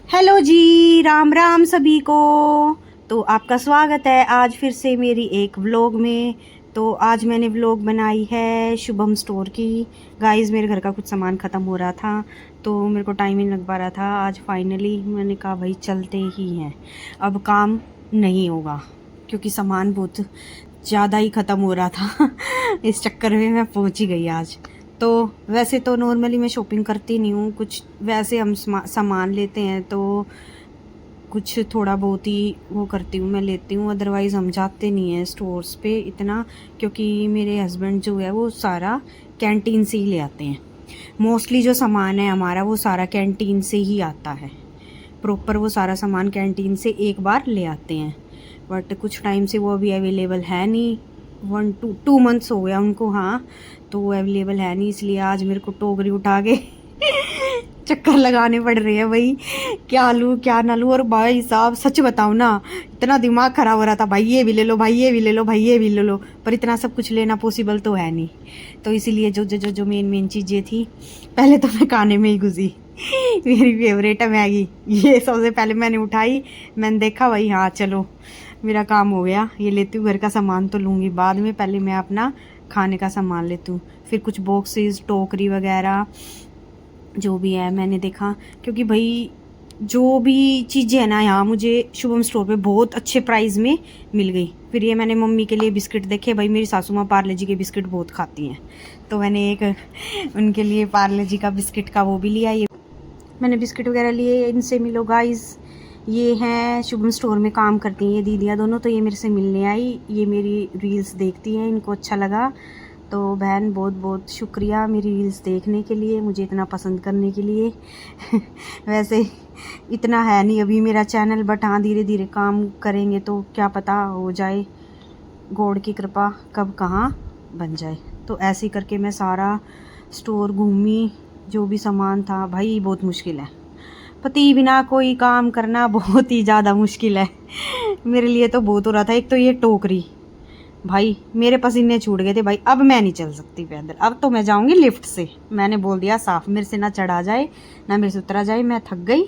Hello जी, राम राम सभी को। तो आपका स्वागत है आज फिर से मेरी एक व्लॉग में। तो आज मैंने व्लॉग बनाई है शुभम स्टोर की। गाइस मेरे घर का कुछ सामान ख़त्म हो रहा था तो मेरे को टाइम ही नहीं लग पा रहा था। आज फाइनली मैंने कहा भाई चलते ही हैं, अब काम नहीं होगा क्योंकि सामान बहुत ज़्यादा ही ख़त्म हो रहा था इस चक्कर में मैं पहुंच ही गई आज। तो वैसे तो नॉर्मली मैं शॉपिंग करती नहीं हूँ, कुछ वैसे हम सामान लेते हैं तो कुछ थोड़ा बहुत ही वो करती हूँ, मैं लेती हूँ। अदरवाइज़ हम जाते नहीं हैं स्टोर्स पे इतना, क्योंकि मेरे हस्बैंड जो है वो सारा कैंटीन से ही ले आते हैं। मोस्टली जो सामान है हमारा वो सारा कैंटीन से ही आता है, प्रॉपर वो सारा सामान कैंटीन से एक बार ले आते हैं। बट कुछ टाइम से वो अभी अवेलेबल है नहीं, 1 to 2 मंथ्स हो गया उनको, हाँ, तो वो अवेलेबल है नहीं, इसलिए आज मेरे को टोकरी उठा के चक्कर लगाने पड़ रहे हैं भाई, क्या लूँ क्या ना लूँ। और भाई साहब सच बताऊँ ना, इतना दिमाग ख़राब हो रहा था, भाई ये भी ले लो, भाई ये भी ले लो, भाई ये भी ले लो, पर इतना सब कुछ लेना पॉसिबल तो है नहीं। तो इसीलिए जो मेन चीज़ें थी, पहले तो मैं खाने में ही घुसी मेरी फेवरेट है मैगी, ये सबसे पहले मैंने उठाई। मैंने देखा भाई हाँ चलो मेरा काम हो गया, ये लेती हूँ। घर का सामान तो लूँगी बाद में, पहले मैं अपना खाने का सामान लेती हूँ। फिर कुछ बॉक्सेस, टोकरी वगैरह जो भी है मैंने देखा, क्योंकि भाई जो भी चीज़ें है ना यहाँ मुझे शुभम स्टोर पे बहुत अच्छे प्राइस में मिल गई। फिर ये मैंने मम्मी के लिए बिस्किट देखे, भाई मेरी सासू माँ पार्ले जी के बिस्किट बहुत खाती हैं, तो मैंने एक उनके लिए पार्ले जी का बिस्किट का वो भी लिया। ये मैंने बिस्किट वगैरह लिए, इनसे मिलो गाइस। ये हैं शुभम स्टोर में काम करती हैं ये दीदियाँ दोनों, तो ये मेरे से मिलने आई, ये मेरी रील्स देखती हैं, इनको अच्छा लगा। तो बहन बहुत बहुत शुक्रिया मेरी रील्स देखने के लिए, मुझे इतना पसंद करने के लिए वैसे इतना है नहीं अभी मेरा चैनल, बट हाँ धीरे धीरे काम करेंगे तो क्या पता हो जाए, गॉड की कृपा कब कहाँ बन जाए। तो ऐसे करके मैं सारा स्टोर घूमी, जो भी सामान था। भाई बहुत मुश्किल है, पति बिना कोई काम करना बहुत ही ज़्यादा मुश्किल है मेरे लिए तो बहुत हो रहा था। एक तो ये टोकरी, भाई मेरे पसीने छूट गए थे भाई, अब मैं नहीं चल सकती पैदल, अब तो मैं जाऊंगी लिफ्ट से। मैंने बोल दिया साफ, मेरे से ना चढ़ा जाए ना मेरे से उतरा जाए, मैं थक गई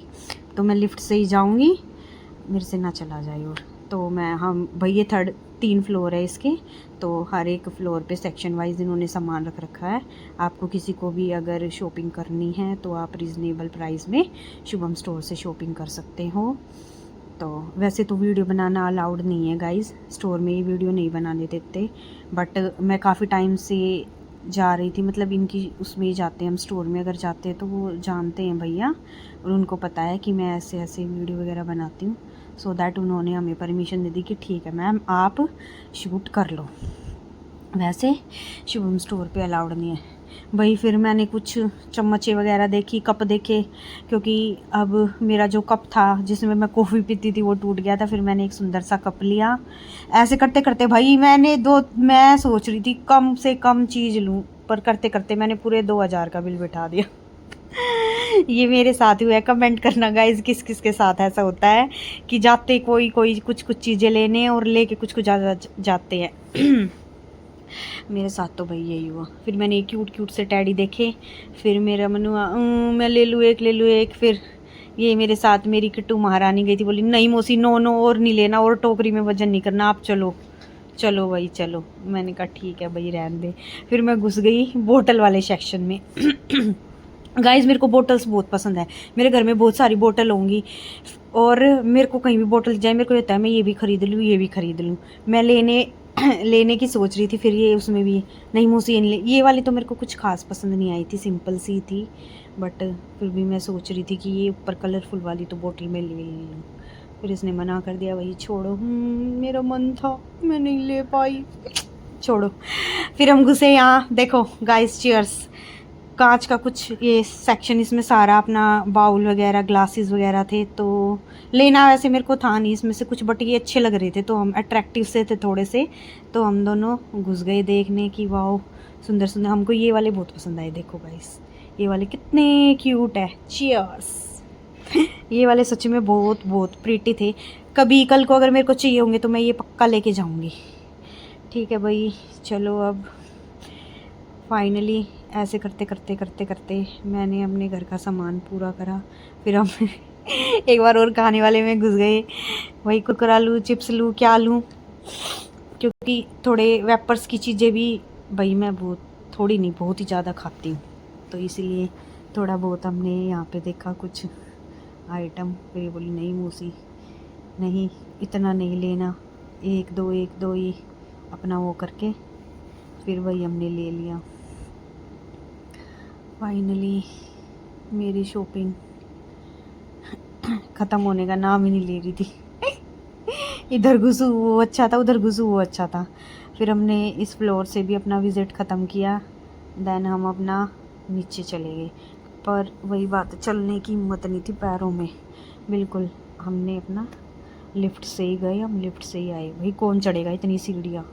तो मैं लिफ्ट से ही जाऊंगी, मेरे से ना चला जाए। और तो मैं, हम भाई ये 3 फ्लोर है इसके, तो हर एक फ्लोर पे सेक्शन वाइज इन्होंने सामान रख रखा है। आपको किसी को भी अगर शॉपिंग करनी है तो आप रिजनेबल प्राइस में शुभम स्टोर से शॉपिंग कर सकते हो। तो वैसे तो वीडियो बनाना अलाउड नहीं है गाइस, स्टोर में ये वीडियो नहीं बनाने देते, बट मैं काफ़ी टाइम से जा रही थी, मतलब इनकी उसमें ही जाते हैं हम, स्टोर में अगर जाते हैं तो वो जानते हैं भैया, और उनको पता है कि मैं ऐसे ऐसे वीडियो वगैरह बनाती हूँ। सो दैट उन्होंने हमें परमिशन दे दी कि ठीक है मैम आप शूट कर लो। वैसे शुभम स्टोर पे अलाउड नहीं है भाई। फिर मैंने कुछ चम्मचें वगैरह देखी, कप देखे, क्योंकि अब मेरा जो कप था जिसमें मैं कॉफ़ी पीती थी वो टूट गया था। फिर मैंने एक सुंदर सा कप लिया। ऐसे करते करते भाई मैं सोच रही थी कम से कम चीज़ लूँ, पर करते करते मैंने पूरे 2000 का बिल बिठा दिया ये मेरे साथ हुआ है। कमेंट करना गाइज किस किस के साथ ऐसा होता है कि जाते कोई कुछ चीज़ें लेने और लेके कुछ जाते हैं मेरे साथ तो भाई यही हुआ। फिर मैंने एक क्यूट से टैडी देखे, फिर मेरा मन हुआ मैं ले लूँ एक। फिर ये मेरे साथ मेरी किट्टू महारानी गई थी, बोली नहीं मौसी नो और नहीं लेना, और टोकरी में वजन नहीं करना, आप चलो भाई चलो। मैंने कहा ठीक है भाई रहने दे। फिर मैं घुस गई बोतल वाले सेक्शन में गाइस मेरे को बोटल्स बहुत पसंद है, मेरे घर में बहुत सारी बोतल होंगी, और मेरे को कहीं भी बोतल जाए मेरे को रहता है मैं ये भी खरीद लूँ। मैं लेने की सोच रही थी, फिर ये उसमें भी नहीं मुझसे ये वाली तो मेरे को कुछ खास पसंद नहीं आई थी, सिंपल सी थी, बट फिर भी मैं सोच रही थी कि ये ऊपर कलरफुल वाली तो बोतल में ले लूँ। फिर इसने मना कर दिया, वही छोड़ो, मेरा मन था मैं नहीं ले पाई, छोड़ो। फिर हम घुसे यहाँ, देखो गाइस चीयर्स, कांच का कुछ ये सेक्शन, इसमें सारा अपना बाउल वगैरह ग्लासेस वगैरह थे। तो लेना वैसे मेरे को था नहीं इसमें से कुछ, बट ये अच्छे लग रहे थे तो हम अट्रैक्टिव से थे थोड़े से, तो हम दोनों घुस गए देखने की। वाह सुंदर सुंदर, हमको ये वाले बहुत पसंद आए। देखो गाइस ये वाले कितने क्यूट है, चीयर्स ये वाले सच में बहुत बहुत प्रीटी थे। कभी कल को अगर मेरे को चाहिए होंगे तो मैं ये पक्का लेके जाऊँगी। ठीक है भाई चलो, अब फाइनली ऐसे करते करते मैंने अपने घर का सामान पूरा करा। फिर हम एक बार और खाने वाले में घुस गए, वही कुरकुरा लूँ, चिप्स लूँ, क्या लूँ, क्योंकि थोड़े वेपर्स की चीज़ें भी भाई मैं बहुत थोड़ी नहीं बहुत ही ज़्यादा खाती हूँ, तो इसीलिए थोड़ा बहुत हमने यहाँ पे देखा कुछ आइटम। फिर ये बोली नहीं मूसी नहीं इतना नहीं लेना, एक दो ही अपना वो करके फिर वही हमने ले लिया। फाइनली मेरी शॉपिंग ख़त्म होने का नाम ही नहीं ले रही थी। इधर घुसू वो अच्छा था, उधर घुसू वो अच्छा था। फिर हमने इस फ्लोर से भी अपना विज़िट ख़त्म किया, देन हम अपना नीचे चले गए। पर वही बात, चलने की हिम्मत नहीं थी पैरों में बिल्कुल। हमने अपना लिफ्ट से ही गए, हम लिफ्ट से ही आए। भाई कौन चढ़ेगा इतनी सीढ़ियाँ,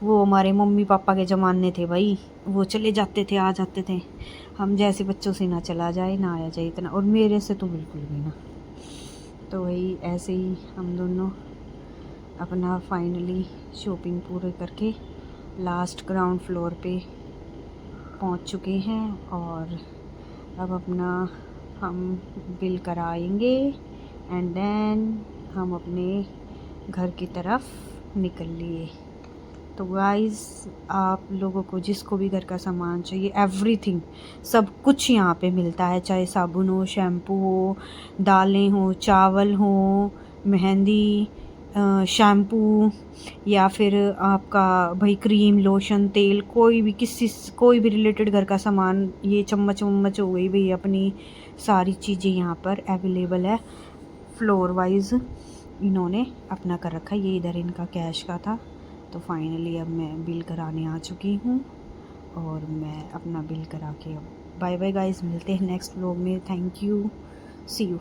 वो हमारे मम्मी पापा के ज़माने थे भाई, वो चले जाते थे आ जाते थे। हम जैसे बच्चों से ना चला जाए ना आया जाए इतना, और मेरे से तो बिल्कुल भी ना। तो वही ऐसे ही हम दोनों अपना फाइनली शॉपिंग पूरे करके लास्ट ग्राउंड फ्लोर पे पहुंच चुके हैं, और अब अपना हम बिल कराएंगे एंड देन हम अपने घर की तरफ निकल लिए। तो गाइस आप लोगों को जिसको भी घर का सामान चाहिए, एवरीथिंग सब कुछ यहाँ पे मिलता है, चाहे साबुन हो, शैम्पू हो, दालें हो, चावल हो, मेहंदी, शैम्पू, या फिर आपका भाई क्रीम, लोशन, तेल, कोई भी रिलेटेड घर का सामान, ये चम्मच वम्मच हो गई भाई, अपनी सारी चीज़ें यहाँ पर अवेलेबल है। फ्लोर वाइज इन्होंने अपना कर रखा है, ये इधर इनका कैश का था। तो फाइनली अब मैं बिल कराने आ चुकी हूँ, और मैं अपना बिल करा के अब बाय बाय गाइस, मिलते हैं नेक्स्ट व्लॉग में। Thank you, see you.